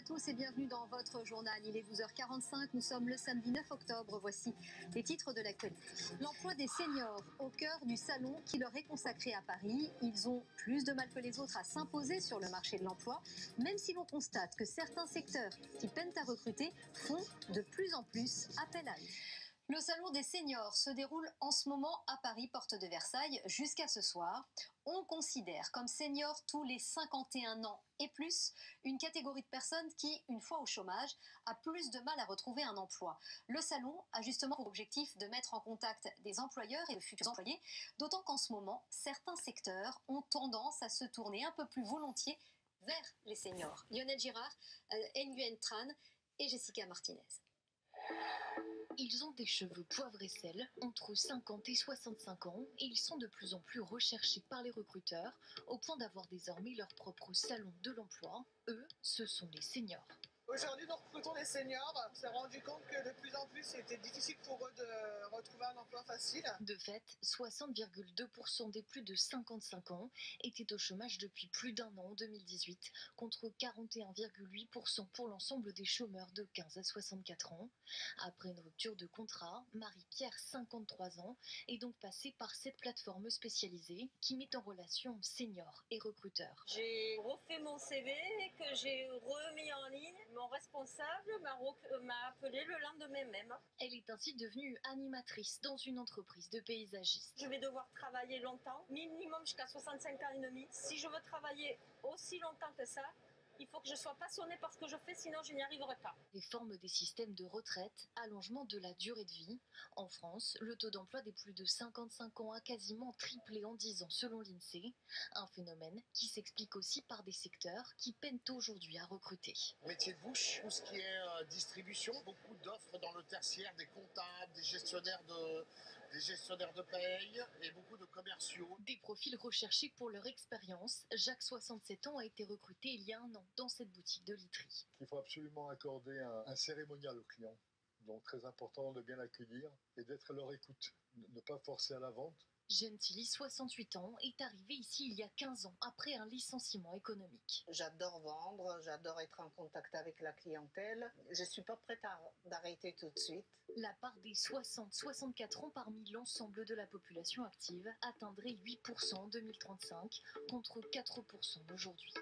tous et bienvenue dans votre journal. Il est 12h45, nous sommes le samedi 9 octobre. Voici les titres de l'actualité. L'emploi des seniors au cœur du salon qui leur est consacré à Paris. Ils ont plus de mal que les autres à s'imposer sur le marché de l'emploi, même si l'on constate que certains secteurs qui peinent à recruter font de plus en plus appel à eux. Le salon des seniors se déroule en ce moment à Paris, porte de Versailles, jusqu'à ce soir. On considère comme seniors tous les 51 ans et plus, une catégorie de personnes qui, une fois au chômage, a plus de mal à retrouver un emploi. Le salon a justement pour objectif de mettre en contact des employeurs et de futurs employés, d'autant qu'en ce moment, certains secteurs ont tendance à se tourner un peu plus volontiers vers les seniors. Lionel Girard, Nguyen Tran et Jessica Martinez. Ils ont des cheveux poivre et sel, entre 50 et 65 ans, et ils sont de plus en plus recherchés par les recruteurs, au point d'avoir désormais leur propre salon de l'emploi. Eux, ce sont les seniors. Aujourd'hui, nous recrutons des seniors. On s'est rendu compte que de plus en plus, c'était difficile pour eux de retrouver un emploi facile. De fait, 60,2% des plus de 55 ans étaient au chômage depuis plus d'un an en 2018, contre 41,8% pour l'ensemble des chômeurs de 15 à 64 ans. Après une rupture de contrat, Marie-Pierre, 53 ans, est donc passée par cette plateforme spécialisée qui met en relation seniors et recruteurs. J'ai refait mon CV que j'ai remis en ligne. Mon responsable m'a appelé le lendemain même. Elle est ainsi devenue animatrice dans une entreprise de paysagistes. Je vais devoir travailler longtemps, minimum jusqu'à 65 ans et demi. Si je veux travailler aussi longtemps que ça, il faut que je sois passionnée par ce que je fais, sinon je n'y arriverai pas. Réforme des systèmes de retraite, allongement de la durée de vie. En France, le taux d'emploi des plus de 55 ans a quasiment triplé en 10 ans selon l'INSEE. Un phénomène qui s'explique aussi par des secteurs qui peinent aujourd'hui à recruter. Métier de bouche, tout ce qui est distribution, beaucoup d'offres dans le tertiaire, des comptables, des gestionnaires de paye et beaucoup de commerciaux. Des profils recherchés pour leur expérience. Jacques, 67 ans, a été recruté il y a un an dans cette boutique de literie. Il faut absolument accorder un cérémonial aux clients. Donc très important de bien l'accueillir et d'être à leur écoute. Ne pas forcer à la vente. Jeanne Tilly, 68 ans, est arrivée ici il y a 15 ans après un licenciement économique. J'adore vendre, j'adore être en contact avec la clientèle. Je ne suis pas prête d'arrêter tout de suite. La part des 60-64 ans parmi l'ensemble de la population active atteindrait 8% en 2035 contre 4% aujourd'hui.